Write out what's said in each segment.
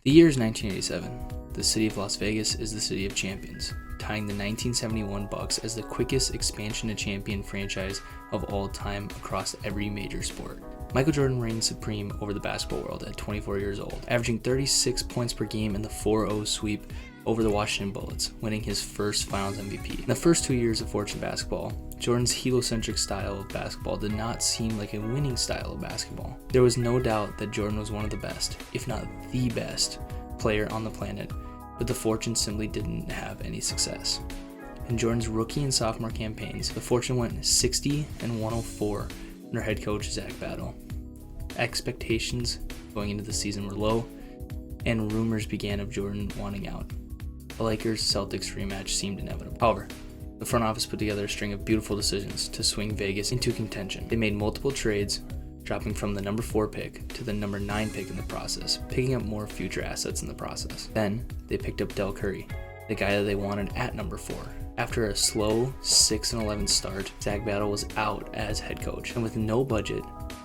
The year is 1987. The city of Las Vegas is the city of champions, tying the 1971 Bucks as the quickest expansion to champion franchise of all time across every major sport. Michael Jordan reigned supreme over the basketball world at 24 years old, averaging 36 points per game in the 4-0 sweep over the Washington Bullets, winning his first Finals MVP. In the first 2 years of Fortune basketball, Jordan's heliocentric style of basketball did not seem like a winning style of basketball. There was no doubt that Jordan was one of the best, if not the best, player on the planet, but the Fortune simply didn't have any success. In Jordan's rookie and sophomore campaigns, the Fortune went 60-104 under head coach Zach Battle. Expectations going into the season were low, and rumors began of Jordan wanting out. The Lakers-Celtics rematch seemed inevitable. However, the front office put together a string of beautiful decisions to swing Vegas into contention. They made multiple trades, dropping from the number 4 pick to the number 9 pick in the process, picking up more future assets in the process. Then, they picked up Del Curry, the guy that they wanted at number 4. After a slow 6-11 start, Zach Battle was out as head coach, and with no budget,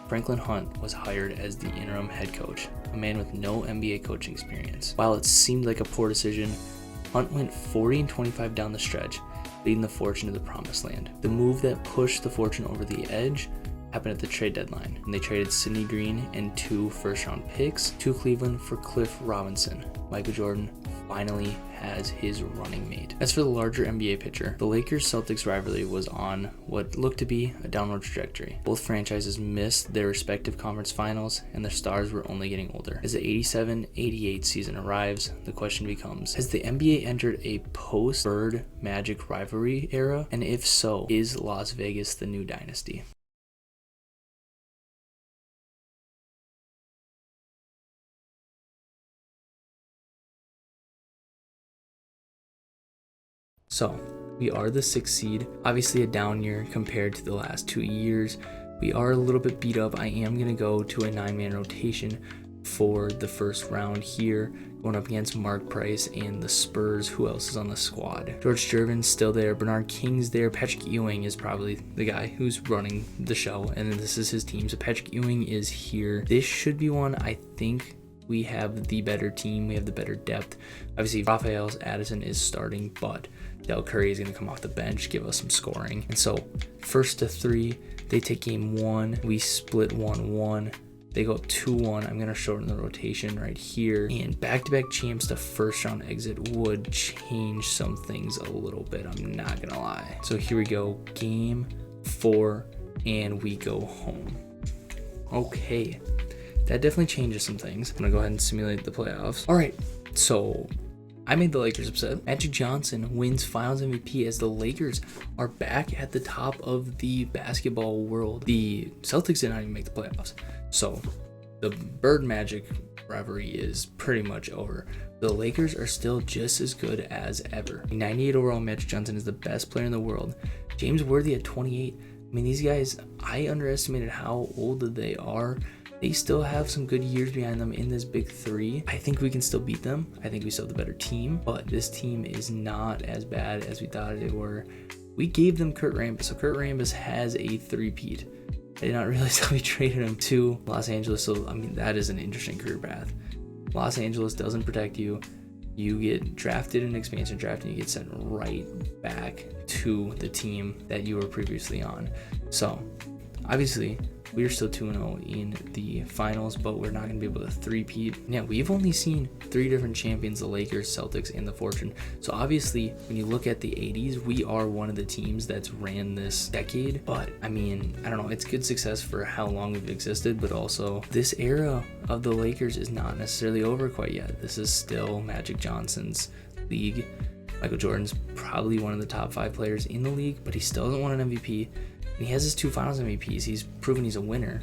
Franklin Hunt was hired as the interim head coach, a man with no NBA coaching experience. While it seemed like a poor decision, Hunt went 40-25 down the stretch, leading the Fortune to the promised land. The move that pushed the Fortune over the edge happened at the trade deadline, and they traded Sidney Green and 2 first-round picks to Cleveland for Cliff Robinson. Michael Jordan finally has his running mate. As for the larger NBA picture, the Lakers-Celtics rivalry was on what looked to be a downward trajectory. Both franchises missed their respective conference finals, and their stars were only getting older. As the 87-88 season arrives, the question becomes, has the NBA entered a post-Bird Magic rivalry era? And if so, is Las Vegas the new dynasty? So, we are the 6th seed, obviously a down year compared to the last 2 years. We are a little bit beat up. I am going to go to a 9-man rotation for the first round here, going up against Mark Price and the Spurs. Who else is on the squad? George Gervin's still there, Bernard King's there, Patrick Ewing is probably the guy who's running the show, and this is his team. So Patrick Ewing is here. This should be one I think we have the better team. We have the better depth. Obviously, Rafael Addison is starting, but Del Curry is going to come off the bench, give us some scoring. And so, first to 3, they take game 1. We split 1-1. They go up 2-1. I'm going to shorten the rotation right here. And back-to-back champs to first-round exit would change some things a little bit. I'm not going to lie. So here we go. Game 4, and we go home. Okay. That definitely changes some things. I'm going to go ahead and simulate the playoffs. All right, so I made the Lakers upset. Magic Johnson wins Finals MVP as the Lakers are back at the top of the basketball world. The Celtics did not even make the playoffs. So the Bird Magic rivalry is pretty much over. The Lakers are still just as good as ever. 98 overall Magic Johnson is the best player in the world. James Worthy at 28. I mean, these guys, I underestimated how old they are. They still have some good years behind them in this big 3. I think we can still beat them. I think we still have the better team, but this team is not as bad as we thought they were. We gave them Kurt Rambis, so Kurt Rambis has a 3-peat. I did not realize how we traded him to Los Angeles, so I mean, that is an interesting career path. Los Angeles doesn't protect you. You get drafted in an expansion draft and you get sent right back to the team that you were previously on. So, obviously, we are still 2-0 in the finals, but we're not going to be able to 3-peat. Yeah, we've only seen 3 different champions, the Lakers, Celtics, and the Fortune. So obviously, when you look at the 80s, we are one of the teams that's ran this decade. But, I mean, I don't know, it's good success for how long we've existed, but also this era of the Lakers is not necessarily over quite yet. This is still Magic Johnson's league. Michael Jordan's probably one of the top 5 players in the league, but he still hasn't won an MVP. He has his 2 Finals MVPs. He's proven he's a winner,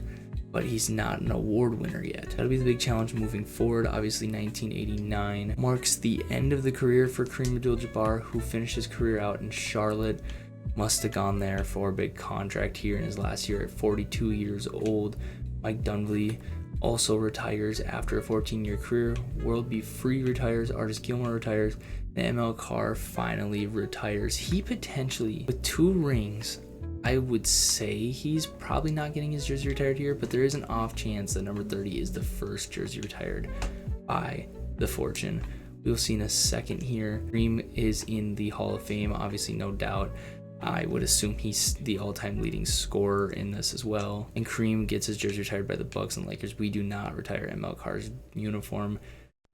but he's not an award winner yet. That'll be the big challenge moving forward. Obviously, 1989 marks the end of the career for Kareem Abdul-Jabbar, who finished his career out in Charlotte. Must have gone there for a big contract here in his last year at 42 years old. Mike Dunleavy also retires after a 14-year career. World B. Free retires. Artis Gilmore retires. And ML Carr finally retires. He potentially, with 2 rings, I would say he's probably not getting his jersey retired here, but there is an off chance that number 30 is the first jersey retired by the Fortune. We will see in a second here. Kareem is in the Hall of Fame, obviously, no doubt. I would assume he's the all-time leading scorer in this as well. And Kareem gets his jersey retired by the Bucks and Lakers. We do not retire ML Carr's uniform.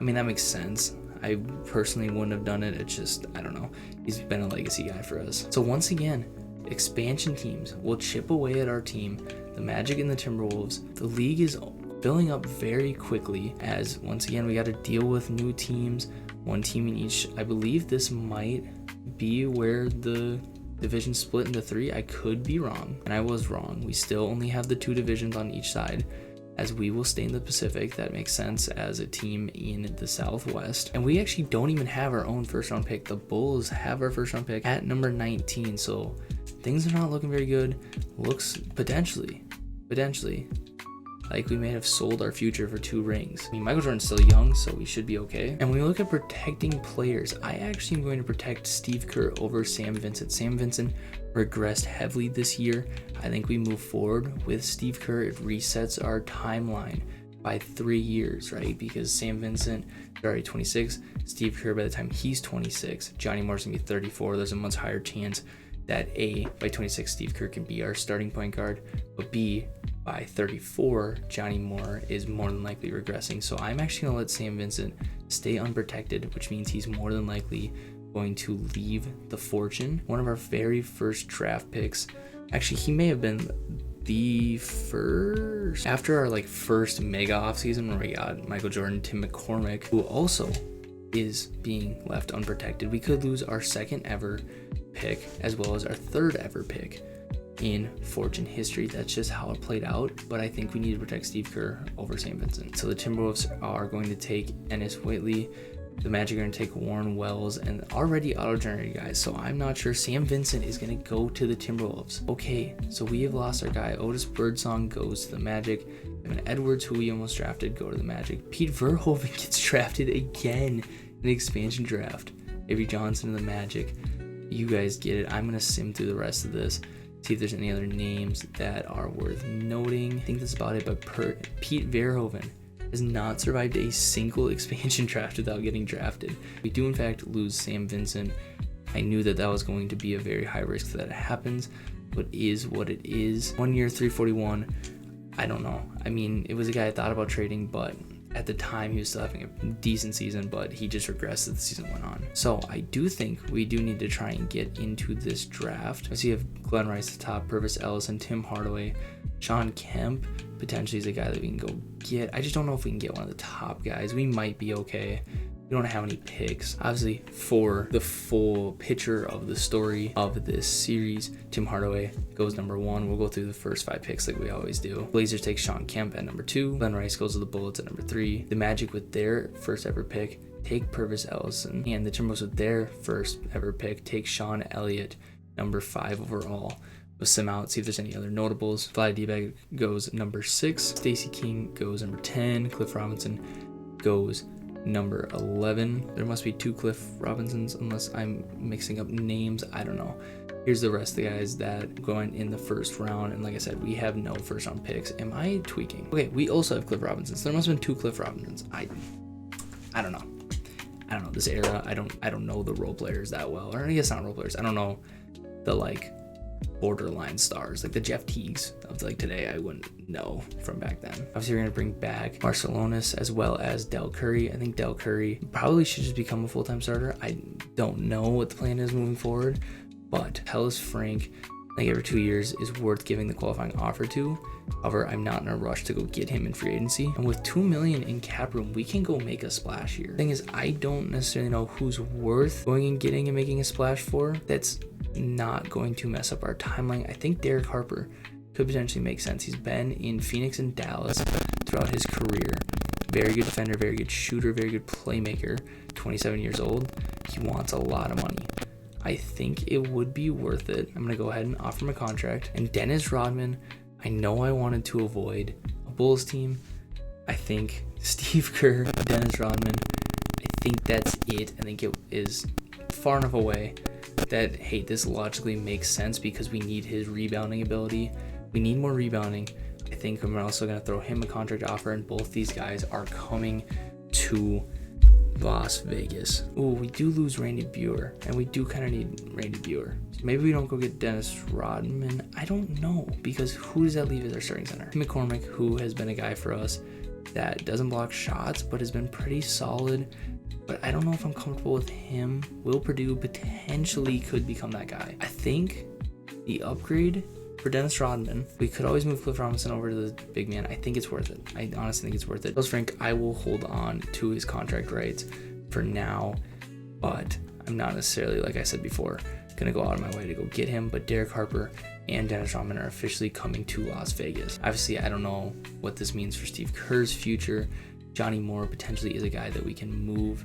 I mean, that makes sense. I personally wouldn't have done it. It's just, I don't know. He's been a legacy guy for us. So once again, expansion teams will chip away at our team. The Magic and the Timberwolves. The league is filling up very quickly as, once again, we got to deal with new teams. One team in each. I believe this might be where the division split into 3. I could be wrong, and I was wrong. We still only have the 2 divisions on each side, as we will stay in the Pacific. That makes sense as a team in the Southwest. And we actually don't even have our own first round pick. The Bulls have our first round pick at number 19, so things are not looking very good. Looks potentially like we may have sold our future for 2 rings. I mean, Michael Jordan's still young, so we should be okay. And when we look at protecting players, I actually am going to protect Steve Kerr over Sam Vincent. Sam Vincent regressed heavily this year. I think we move forward with Steve Kerr. It resets our timeline by 3 years, right? Because Sam Vincent is already 26. Steve Kerr, by the time he's 26, Johnny Moore's gonna be 34. There's a much higher chance that A, by 26, Steve Kerr can be our starting point guard, but B, by 34, Johnny Moore is more than likely regressing. So I'm actually going to let Sam Vincent stay unprotected, which means he's more than likely going to leave the Fortune. One of our very first draft picks, actually, he may have been the first, after our first mega offseason where we got Michael Jordan, Tim McCormick, who also is being left unprotected. We could lose our second ever pick as well as our third ever pick in Fortune history. That's just how it played out, but I think we need to protect Steve Kerr over Sam Vincent. So the Timberwolves are going to take Ennis Whitley. The Magic are going to take Warren Wells and already auto-generated guys, so I'm not sure. Sam Vincent is going to go to the Timberwolves. Okay, so we have lost our guy. Otis Birdsong goes to the Magic. Evan Edwards, who we almost drafted, go to the Magic. Pete Verhoeven gets drafted again in the expansion draft. Avery Johnson to the Magic. You guys get it. I'm going to sim through the rest of this, see if there's any other names that are worth noting. I think that's about it, but Pete Verhoeven has not survived a single expansion draft without getting drafted. We do in fact lose Sam Vincent. I knew that was going to be a very high risk that it happens, but is what it is. 1 year, 341. I don't know. I mean, it was a guy I thought about trading, but at the time he was still having a decent season, but he just regressed as the season went on. So I do think we do need to try and get into this draft. I see you have Glenn Rice at the top, Purvis Ellison, Tim Hardaway, Sean Kemp potentially is a guy that we can go get. I just don't know if we can get one of the top guys. We might be okay. We don't have any picks. Obviously, for the full picture of the story of this series, Tim Hardaway goes number 1. We'll go through the first 5 picks like we always do. Blazers take Sean Kemp at number 2. Glenn Rice goes to the Bullets at number 3. The Magic with their first ever pick take Purvis Ellison. And the Timberwolves with their first ever pick take Sean Elliott, number 5 overall. We'll sim out, see if there's any other notables. Fly D-Bag goes number 6. Stacey King goes number 10. Cliff Robinson goes number 11. There must be 2 Cliff Robinsons unless I'm mixing up names. I don't know. Here's the rest of the guys that going in the first round. And like I said, we have no first round picks. Am I tweaking? Okay, we also have Cliff Robinsons. So there must have been 2 Cliff Robinsons. I don't know. I don't know. This era, I don't know the role players that well. Or I guess not role players. I don't know the borderline stars, like the Jeff Teagues of today. I wouldn't know from back then. Obviously, we're going to bring back Marcelonis as well as Del Curry. I think Del Curry probably should just become a full-time starter. I don't know what the plan is moving forward, but Hellas Frank, I think every 2 years is worth giving the qualifying offer to. However, I'm not in a rush to go get him in free agency. And with $2 million in cap room, we can go make a splash here. The thing is, I don't necessarily know who's worth going and getting and making a splash for. That's not going to mess up our timeline. I think Derek Harper could potentially make sense. He's been in Phoenix and Dallas throughout his career. Very good defender, very good shooter, very good playmaker. 27 years old. He wants a lot of money. I think it would be worth it. I'm going to go ahead and offer him a contract. And Dennis Rodman, I know I wanted to avoid a Bulls team. I think Steve Kerr, Dennis Rodman, I think that's it. I think it is far enough away that, hey, this logically makes sense because we need his rebounding ability. We need more rebounding. I think I'm also going to throw him a contract offer, and both these guys are coming to Las Vegas. Ooh, we do lose Randy Buer, and we do kind of need Randy Buer. Maybe we don't go get Dennis Rodman. I don't know, because who does that leave as our starting center? Tim McCormick, who has been a guy for us that doesn't block shots, but has been pretty solid. But I don't know if I'm comfortable with him. Will Purdue potentially could become that guy. I think the upgrade for Dennis Rodman, we could always move Cliff Robinson over to the big man. I think it's worth it. I honestly think it's worth it. Charles Frank, I will hold on to his contract rights for now, but I'm not necessarily, like I said before, gonna go out of my way to go get him. But Derek Harper and Dennis Rodman are officially coming to Las Vegas. Obviously, I don't know what this means for Steve Kerr's future. Johnny Moore potentially is a guy that we can move.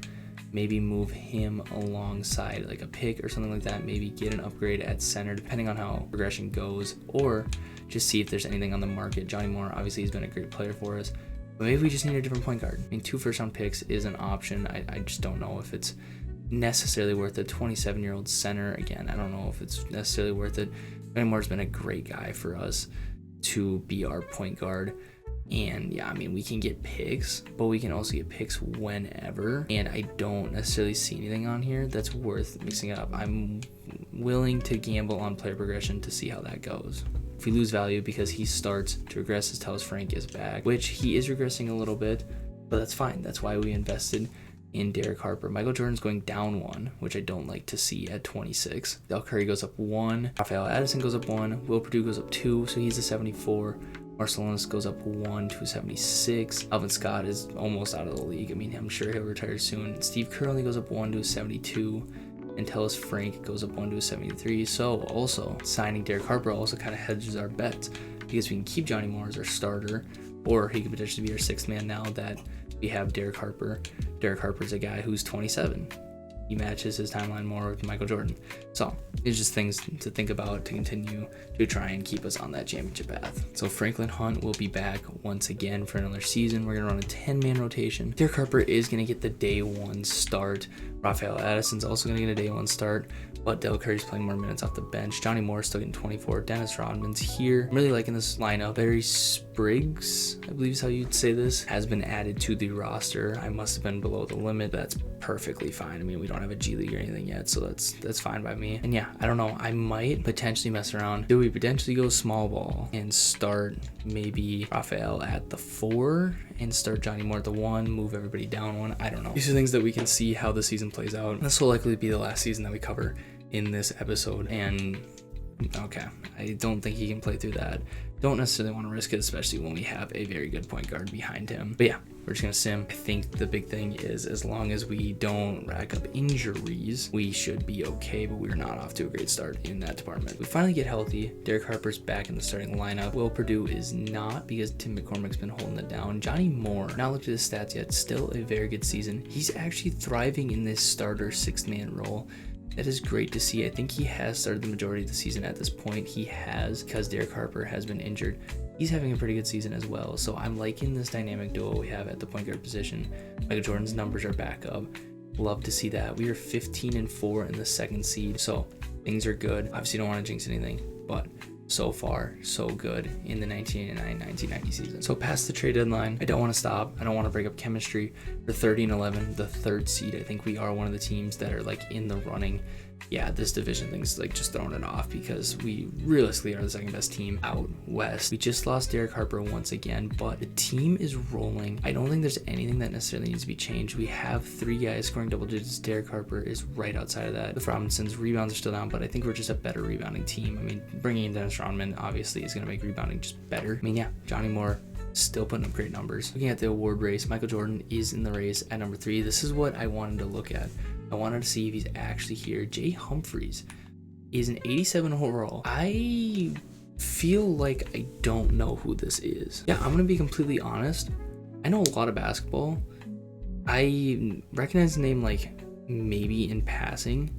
Maybe move him alongside like a pick or something like that. Maybe get an upgrade at center, depending on how progression goes, or just see if there's anything on the market. Johnny Moore obviously has been a great player for us, but maybe we just need a different point guard. I mean, 2 first-round picks is an option. I just don't know if it's necessarily worth it. 27-year-old center, again, I don't know if it's necessarily worth it. Johnny Moore's been a great guy for us to be our point guard. And yeah, I mean, we can get picks, but we can also get picks whenever. And I don't necessarily see anything on here that's worth mixing it up. I'm willing to gamble on player progression to see how that goes. If we lose value because he starts to regress as Charles Frank is back, which he is regressing a little bit, but that's fine. That's why we invested in Derek Harper. Michael Jordan's going down 1, which I don't like to see at 26. Del Curry goes up 1. Rafael Addison goes up 1. Will Purdue goes up 2, so he's a 74. Marcellonis goes up 1 to 76. Alvin Scott is almost out of the league. I mean, I'm sure he'll retire soon. Steve Kerr only goes up 1 to 72. And Tellus Frank goes up 1 to 73. So also signing Derek Harper also kind of hedges our bets, because we can keep Johnny Moore as our starter, or he could potentially be our 6th man now that we have Derek Harper. Derek Harper's a guy who's 27. He matches his timeline more with Michael Jordan. So it's just things to think about to continue to try and keep us on that championship path. So Franklin Hunt will be back once again for another season. We're going to run a 10-man rotation. Derek Harper is going to get the day 1 start. Rafael Addison's also going to get a day 1 start, but Del Curry's playing more minutes off the bench. Johnny Moore's still getting 24. Dennis Rodman's here. I'm really liking this lineup. Barry Spriggs, I believe is how you'd say this, has been added to the roster. I must have been below the limit. That's perfectly fine. I mean, we don't have a G League or anything yet, so that's fine by me. And yeah, I don't know. I might potentially mess around. Do we potentially go small ball and start maybe Rafael at the 4 and start Johnny Moore at the 1, move everybody down 1? I don't know. These are things that we can see how the season plays out. This will likely be the last season that we cover in this episode, and okay, I don't think he can play through that. Don't necessarily want to risk it, especially when we have a very good point guard behind him. But yeah, we're just gonna sim. I think the big thing is, as long as we don't rack up injuries, we should be okay, but we're not off to a great start in that department. We finally get healthy. Derek Harper's back in the starting lineup. Will Purdue is not, because Tim McCormick's been holding it down. Johnny Moore, not looked at his stats yet, still a very good season. He's actually thriving in this starter 6th-man role. That is great to see. I think he has started the majority of the season at this point. He has, because Derek Harper has been injured. He's having a pretty good season as well. So I'm liking this dynamic duo we have at the point guard position. Michael Jordan's numbers are back up. Love to see that. We are 15-4 in the 2nd seed. So things are good. Obviously don't want to jinx anything, but so far, so good in the 1989-1990 season. So past the trade deadline, I don't want to stop. I don't want to break up chemistry. For 30-11, the 3rd seed, I think we are one of the teams that are like in the running. Yeah, this division thing's like just throwing it off, because we realistically are the 2nd best team out west. We just lost Derek Harper once again, but the team is rolling. I don't think there's anything that necessarily needs to be changed. We have 3 guys scoring double digits. Derek Harper is right outside of that. With Robinson's rebounds are still down, but I think we're just a better rebounding team. I mean, bringing in Dennis Rodman obviously is going to make rebounding just better. I mean, yeah, Johnny Moore still putting up great numbers. Looking at the award race, Michael Jordan is in the race at number 3. This is what I wanted to look at. I wanted to see if he's actually here. Jay Humphries is an 87 overall. I feel like I don't know who this is. Yeah, I'm going to be completely honest. I know a lot of basketball. I recognize the name like maybe in passing,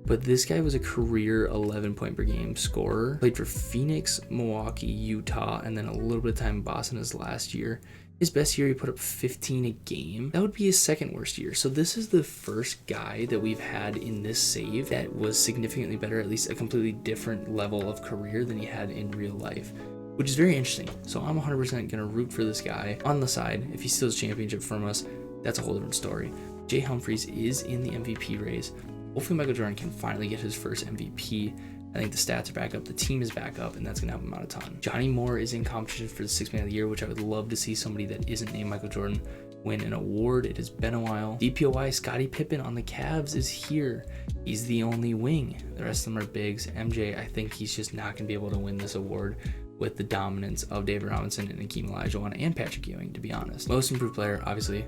but this guy was a career 11 point per game scorer. Played for Phoenix, Milwaukee, Utah, and then a little bit of time in Boston his last year. His best year, he put up 15 a game. That would be his 2nd worst year. So this is the first guy that we've had in this save that was significantly better, at least a completely different level of career than he had in real life, which is very interesting. So I'm 100% going to root for this guy on the side. If he steals championship from us, that's a whole different story. Jay Humphries is in the MVP race. Hopefully Michael Jordan can finally get his first MVP. I think the stats are back up, the team is back up, and that's going to help him out a ton. Johnny Moore is in competition for the Sixth Man of the Year, which I would love to see somebody that isn't named Michael Jordan win an award. It has been a while. DPOY, Scottie Pippen on the Cavs is here. He's the only wing. The rest of them are bigs. MJ, I think he's just not going to be able to win this award with the dominance of David Robinson and Hakeem Olajuwon and Patrick Ewing, to be honest. Most improved player, obviously,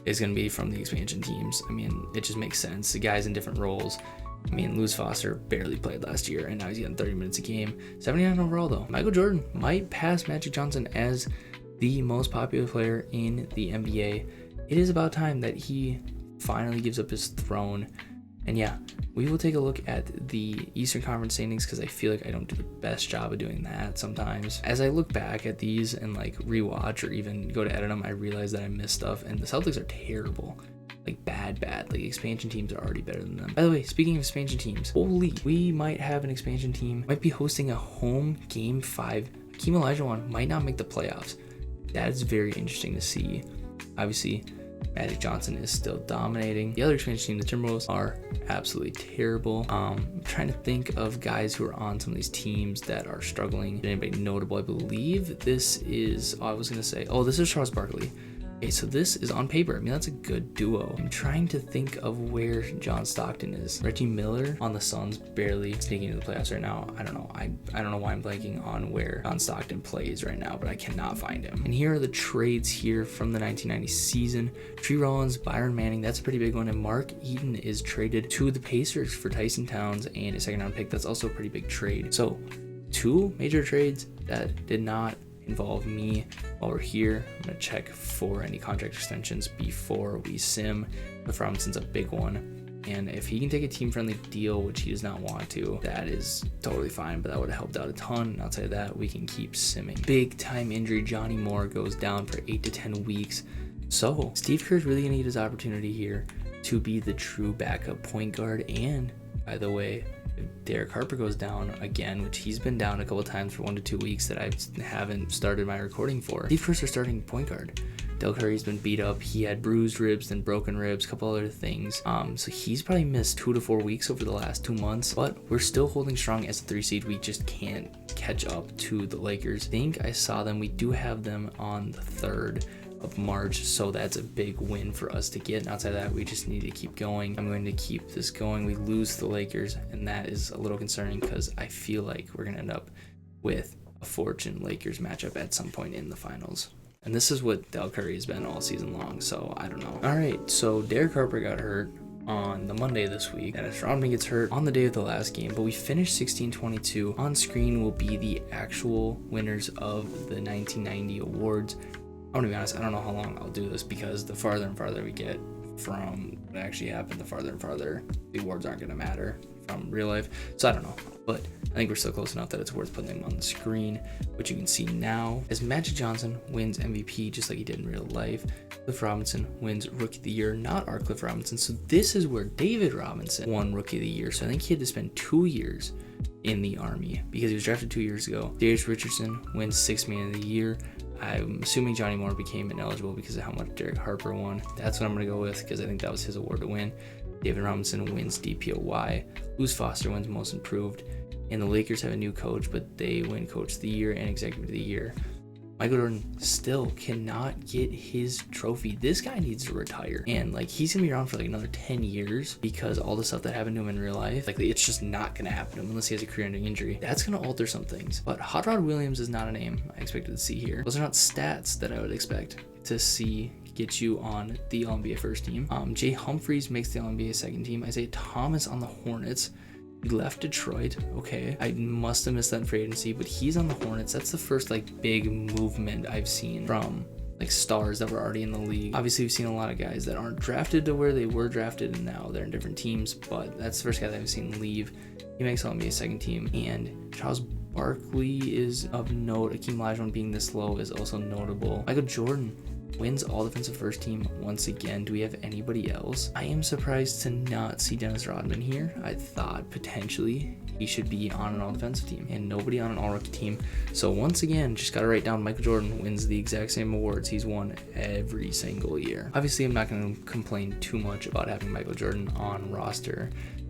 is going to be from the expansion teams. I mean, it just makes sense. The guys in different roles. I mean, Lewis Foster barely played last year, and now he's getting 30 minutes a game. 79 overall, though. Michael Jordan might pass Magic Johnson as the most popular player in the NBA. It is about time that he finally gives up his throne. And yeah, we will take a look at the Eastern Conference standings because I feel like I don't do the best job of doing that sometimes. As I look back at these and like rewatch or even go to edit them, I realize that I missed stuff, and the Celtics are terrible. Like bad. Like expansion teams are already better than them. By the way, speaking of expansion teams, holy, we might have an expansion team. Might be hosting a home game 5. Hakeem Olajuwon might not make the playoffs. That is very interesting to see. Obviously, Magic Johnson is still dominating. The other expansion team, the Timberwolves, are absolutely terrible. I'm trying to think of guys who are on some of these teams that are struggling. Anybody notable? I believe this is, this is Charles Barkley. Okay, so this is on paper. I mean, that's a good duo. I'm trying to think of where John Stockton is. Reggie Miller on the Suns, barely sneaking into the playoffs right now. I don't know. I don't know why I'm blanking on where John Stockton plays right now, but I cannot find him. And here are the trades here from the 1990 season. Tree Rollins, Byron Manning, that's a pretty big one. And Mark Eaton is traded to the Pacers for Tyson Towns and a second-round pick. That's also a pretty big trade. So 2 major trades that did not involve me. While we're here, I'm going to check for any contract extensions before we sim. Cliff Robinson's a big one, and if he can take a team-friendly deal, which he does not want to, that is totally fine, but that would have helped out a ton. And outside of that, we can keep simming. Big time injury, Johnny Moore goes down for 8 to 10 weeks. So Steve Kerr's really going to get his opportunity here to be the true backup point guard. And by the way, Derek Harper goes down again, which he's been down a couple times for 1 to 2 weeks that I haven't started my recording for. Steve Kerr's starting point guard. Del Curry's been beat up. He had bruised ribs and broken ribs, a couple other things. So he's probably missed 2 to 4 weeks over the last 2 months, but we're still holding strong as a 3 seed. We just can't catch up to the Lakers. I think I saw them. We do have them on the 3rd of March, so that's a big win for us to get. And outside of that, we just need to keep going. I'm going to keep this going. We lose the Lakers, and that is a little concerning because I feel like we're going to end up with a Fortune Lakers matchup at some point in the finals. And this is what Del Curry has been all season long, so I don't know. All right, so Derek Harper got hurt on the Monday this week. Dennis Rodman gets hurt on the day of the last game, but we finished 16-22. On screen will be the actual winners of the 1990 awards. I'm gonna be honest, I don't know how long I'll do this because the farther and farther we get from what actually happened, the farther and farther the awards aren't gonna matter from real life. So I don't know, but I think we're still close enough that it's worth putting them on the screen, which you can see now as Magic Johnson wins MVP just like he did in real life. Cliff Robinson wins Rookie of the Year, not our Cliff Robinson. So this is where David Robinson won Rookie of the Year. So I think he had to spend 2 years in the Army because he was drafted 2 years ago. Darius Richardson wins Sixth Man of the Year. I'm assuming Johnny Moore became ineligible because of how much Derek Harper won. That's what I'm going to go with because I think that was his award to win. David Robinson wins DPOY. Lewis Foster wins Most Improved. And the Lakers have a new coach, but they win Coach of the Year and Executive of the Year. Michael Jordan still cannot get his trophy. This guy needs to retire. And like he's gonna be around for like another 10 years because all the stuff that happened to him in real life, like it's just not gonna happen to him unless he has a career-ending injury. That's gonna alter some things. But Hot Rod Williams is not a name I expected to see here. Those are not stats that I would expect to see get you on the All-NBA first team. Jay Humphries makes the All-NBA second team. Isaiah Thomas on the Hornets. He left Detroit. Okay, I must have missed that in free agency, but he's on the Hornets. That's the first like big movement I've seen from like stars that were already in the league. Obviously, we've seen a lot of guys that aren't drafted to where they were drafted, and now they're in different teams. But that's the first guy that I've seen leave. He makes All-NBA second team, and Charles Barkley is of note. Hakeem Olajuwon being this low is also notable. Michael Jordan wins all defensive first team once again. Do we have anybody else? I am surprised to not see Dennis Rodman here. I thought potentially he should be on an all defensive team and nobody on an all rookie team. So once again, just got to write down Michael Jordan wins the exact same awards he's won every single year. Obviously, I'm not going to complain too much about having Michael Jordan on roster,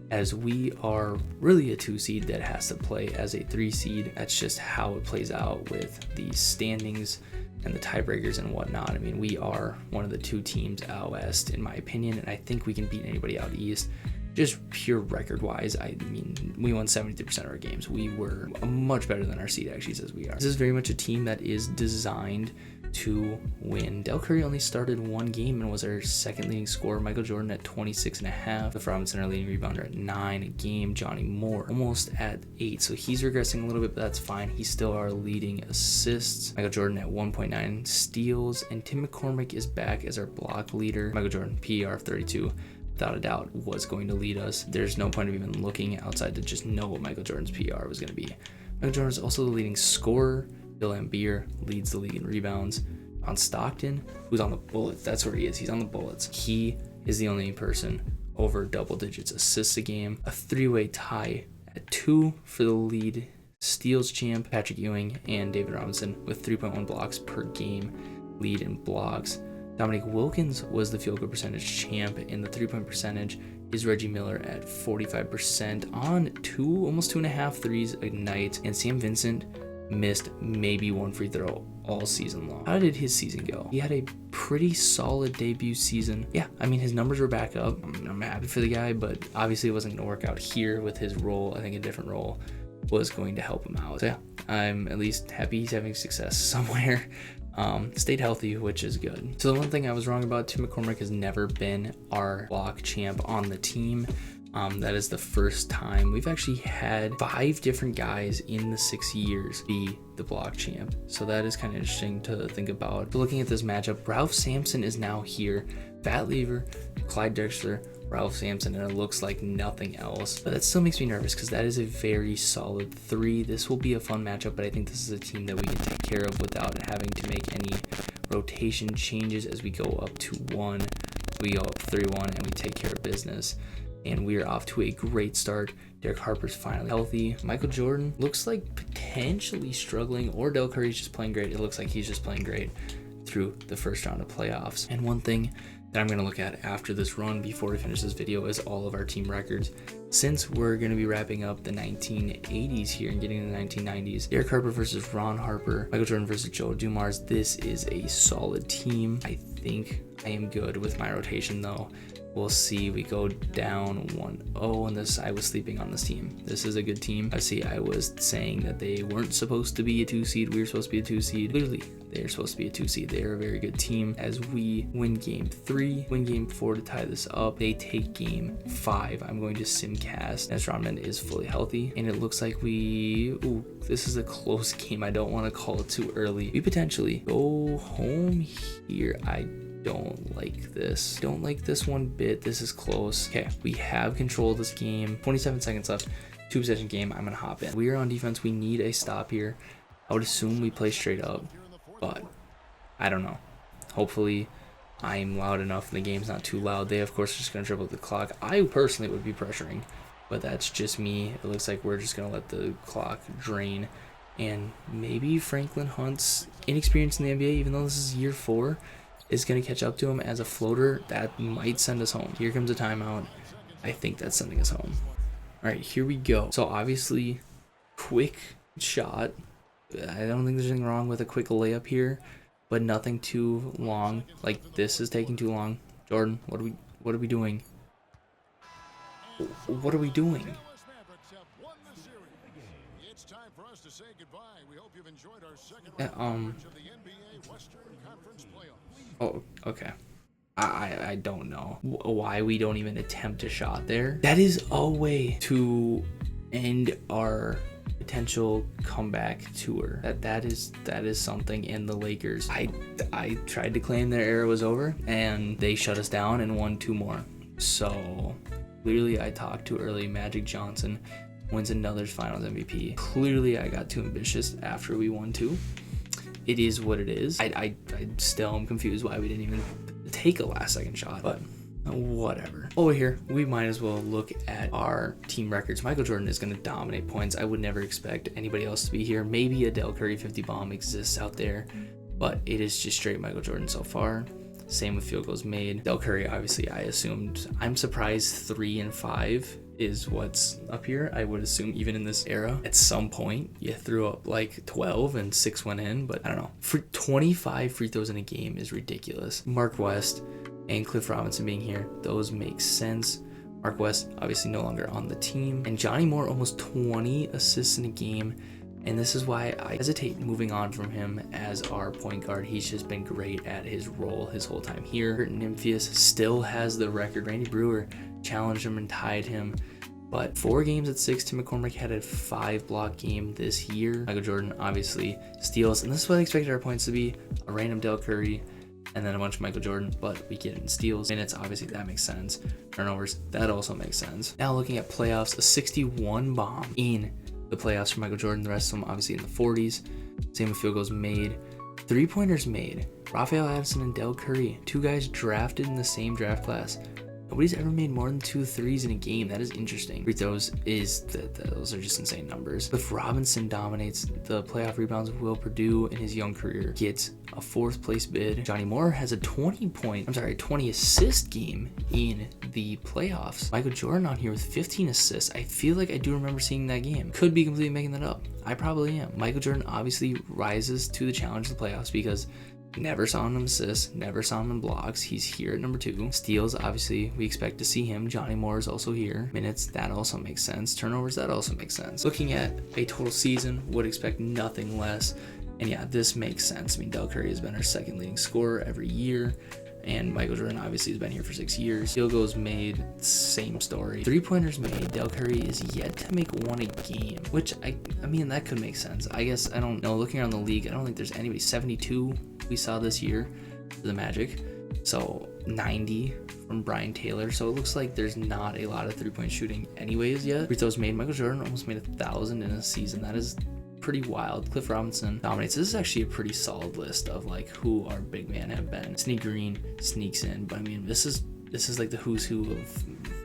as we are really a 2 seed that has to play as a 3 seed. That's just how it plays out with the standings and the tiebreakers and whatnot. I mean, we are one of the 2 teams out west, in my opinion, and I think we can beat anybody out east. Just pure record wise, I mean, we won 73% of our games. We were much better than our seed actually says we are. This is very much a team that is designed to win. Del Curry only started 1 game and was our 2nd leading scorer. Michael Jordan at 26.5. The Robinson, our leading rebounder, at 9 a game. Johnny Moore almost at 8. So he's regressing a little bit, but that's fine. He's still our leading assists. Michael Jordan at 1.9 steals. And Tim McCormick is back as our block leader. Michael Jordan, PER of 32. Without a doubt was going to lead us. There's no point of even looking outside to just know what Michael Jordan's PR was going to be. Michael Jordan is also the leading scorer. Bill Laimbeer leads the league in rebounds. On Stockton, who's on the Bullets, that's where he is. He's on the Bullets. He is the only person over double digits assists a game. A 3-way tie at 2 for the lead steals champ, Patrick Ewing and David Robinson, with 3.1 blocks per game, lead in blocks. Dominique Wilkins was the field goal percentage champ, and the 3-point percentage is Reggie Miller at 45% on almost 2.5 threes a night. And Sam Vincent missed maybe 1 free throw all season long. How did his season go? He had a pretty solid debut season. Yeah, I mean, his numbers were back up. I'm happy for the guy, but obviously it wasn't going to work out here with his role. I think a different role was going to help him out. So yeah, I'm at least happy he's having success somewhere. Stayed healthy, which is good. So the one thing I was wrong about, Tim McCormick has never been our block champ on the team. That is the first time we've actually had 5 different guys in the 6 years be the block champ. So that is kind of interesting to think about. But looking at this matchup, Ralph Sampson is now here. Pat Lever, Clyde Drexler, Ralph Sampson, and it looks like nothing else. But that still makes me nervous because that is a very solid 3. This will be a fun matchup, but I think this is a team that we can take care of without having to make any rotation changes as we go up to 1. We go up 3-1 and we take care of business. And we are off to a great start. Derek Harper's finally healthy. Michael Jordan looks like potentially struggling, or Del Curry's just playing great. It looks like he's just playing great through the first round of playoffs. And one thing that I'm going to look at after this run before we finish this video is all of our team records. Since we're going to be wrapping up the 1980s here and getting into the 1990s, Derek Harper versus Ron Harper, Michael Jordan versus Joe Dumars. This is a solid team. I think I am good with my rotation though. We'll see. We go down 1-0 in this. I was sleeping on this team. This is a good team. I see I was saying that they weren't supposed to be a 2 seed. We were supposed to be a 2 seed. Clearly, they are supposed to be a 2 seed. They are a very good team. As we win game 3, win game 4 to tie this up, they take game 5. I'm going to simcast as Rodman is fully healthy. And it looks like this is a close game. I don't want to call it too early. We potentially go home here. I don't like this. Don't like this one bit. This is close. Okay, we have control of this game. 27 seconds left. 2-possession game. I'm gonna hop in. We are on defense. We need a stop here. I would assume we play straight up, but I don't know. Hopefully I'm loud enough and the game's not too loud. They of course are just gonna dribble the clock. I personally would be pressuring, but that's just me. It looks like we're just gonna let the clock drain. And maybe Franklin Hunt's inexperience in the NBA, even though this is year 4, is going to catch up to him as a floater. That might send us home. Here comes a timeout. I think that's sending us home. All right, here we go. So obviously, quick shot. I don't think there's anything wrong with a quick layup here, but nothing too long. Like, this is taking too long. Jordan, what are we doing? What are we doing? Oh, okay. I don't know why we don't even attempt a shot there. That is a way to end our potential comeback tour. That is something. In the Lakers, I tried to claim their era was over and they shut us down and won 2 more. So clearly I talked too early. Magic Johnson wins another Finals MVP. Clearly I got too ambitious after we won 2. it is what it is. I still am confused why we didn't even take a last second shot, but whatever. Over here, we might as well look at our team records. Michael Jordan is going to dominate points. I would never expect anybody else to be here. Maybe a Del Curry 50 bomb exists out there, but it is just straight Michael Jordan so far. Same with field goals made. Del Curry, obviously, I assumed. I'm surprised 3 and 5 is what's up here. I would assume even in this era, at some point, you threw up like 12 and 6 went in, but I don't know. For 25 free throws in a game is ridiculous. Mark West and Cliff Robinson being here, those make sense. Mark West, obviously no longer on the team. And Johnny Moore, almost 20 assists in a game. And this is why I hesitate moving on from him as our point guard. He's just been great at his role his whole time here. Nymphius still has the record. Randy Brewer challenged him and tied him. But 4 games at 6, Tim McCormick had a 5-block game this year. Michael Jordan obviously steals. And this is what I expected our points to be. A random Del Curry and then a bunch of Michael Jordan, but we get it in steals. Minutes, obviously that makes sense. Turnovers, that also makes sense. Now looking at playoffs, a 61 bomb in the playoffs for Michael Jordan. The rest of them obviously in the 40s. Same with field goals made. 3-pointers made. Raphael Addison and Del Curry, 2 guys drafted in the same draft class. Nobody's ever made more than 2 threes in a game. That is interesting. Free throws those are just insane numbers. Cliff Robinson dominates the playoff rebounds. Will Purdue in his young career gets a 4th place bid. Johnny Moore has a 20 assist game in the playoffs. Michael Jordan on here with 15 assists. I feel like I do remember seeing that game. Could be completely making that up. I probably am. Michael Jordan obviously rises to the challenge of the playoffs because never saw him in assists, never saw him in blocks. He's here at number 2. Steals, obviously, we expect to see him. Johnny Moore is also here. Minutes, that also makes sense. Turnovers, that also makes sense. Looking at a total season, would expect nothing less. And yeah, this makes sense. I mean, Del Curry has been our 2nd leading scorer every year. And Michael Jordan obviously has been here for 6 years. Field goals made, same story. 3-pointers made. Del Curry is yet to make 1 a game, which I mean, that could make sense. I guess, I don't know. Looking around the league, I don't think there's anybody. 72 we saw this year for the Magic. So 90 from Brian Taylor. So it looks like there's not a lot of 3-point shooting anyways yet. Free throws made. Michael Jordan almost made 1,000 in a season. That is pretty wild. Cliff Robinson dominates. This is actually a pretty solid list of like who our big men have been. Sidney Green sneaks in, but I mean, this is like the who's who of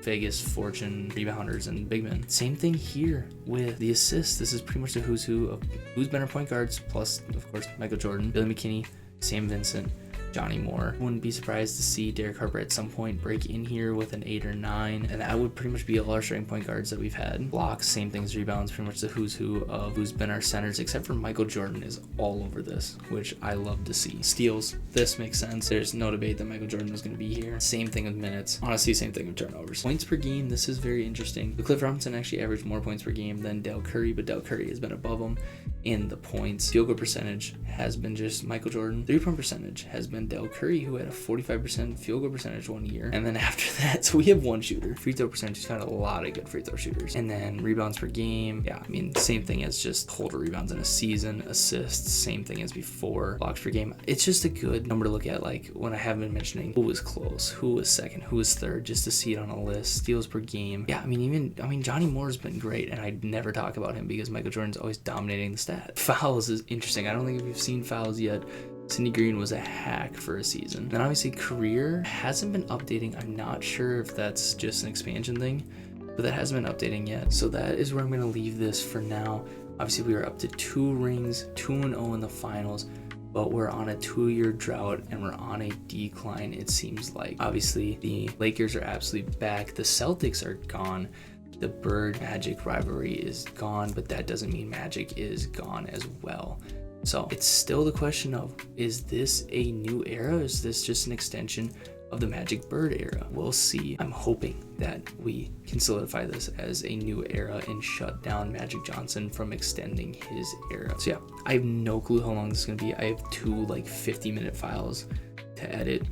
Vegas, Fortune, rebounders, and big men. Same thing here with the assists. This is pretty much the who's who of who's been our point guards, plus of course Michael Jordan, Billy McKinney, Sam Vincent, Johnny Moore. Wouldn't be surprised to see Derek Harper at some point break in here with an 8 or 9, and that would pretty much be all our starting point guards that we've had. Blocks, same things, rebounds, pretty much the who's who of who's been our centers, except for Michael Jordan is all over this, which I love to see. Steals, this makes sense. There's no debate that Michael Jordan was going to be here. Same thing with minutes. Honestly, same thing with turnovers. Points per game, this is very interesting. The Cliff Robinson actually averaged more points per game than Del Curry, but Del Curry has been above him in the points. Field goal percentage has been just Michael Jordan. 3-point percentage has been Del Curry, who had a 45% field goal percentage 1 year. And then after that, so we have 1 shooter. Free throw percentage, he's found a lot of good free throw shooters. And then rebounds per game, yeah, I mean, same thing as just total rebounds in a season. Assists, same thing as before. Blocks per game. It's just a good number to look at, like when I have been mentioning who was close, who was 2nd, who was 3rd, just to see it on a list. Steals per game. Yeah, I mean, Johnny Moore's been great, and I never talk about him because Michael Jordan's always dominating the stat. Fouls is interesting. I don't think we've seen fouls yet. Sidney Green was a hack for a season. And obviously career hasn't been updating. I'm not sure if that's just an expansion thing, but that hasn't been updating yet. So that is where I'm going to leave this for now. Obviously we are up to 2 rings, 2-0 in the finals, but we're on a 2-year drought and we're on a decline, it seems like. Obviously the Lakers are absolutely back. The Celtics are gone. The Bird Magic rivalry is gone, but that doesn't mean Magic is gone as well. So it's still the question of, is this a new era? Is this just an extension of the Magic Bird era? We'll see. I'm hoping that we can solidify this as a new era and shut down Magic Johnson from extending his era. So yeah, I have no clue how long this is going to be. I have 2 like 50-minute files to edit.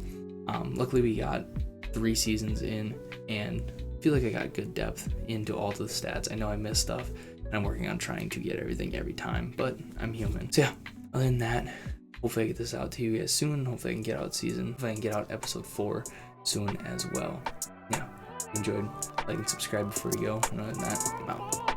Luckily we got 3 seasons in, and I feel like I got good depth into all the stats. I know I missed stuff, and I'm working on trying to get everything every time, but I'm human. So yeah, other than that, hopefully I get this out to you guys soon. Hopefully I can get out hopefully I can get out episode 4 soon as well. Yeah, enjoyed. Like and subscribe before you go. And other than that, I'm out.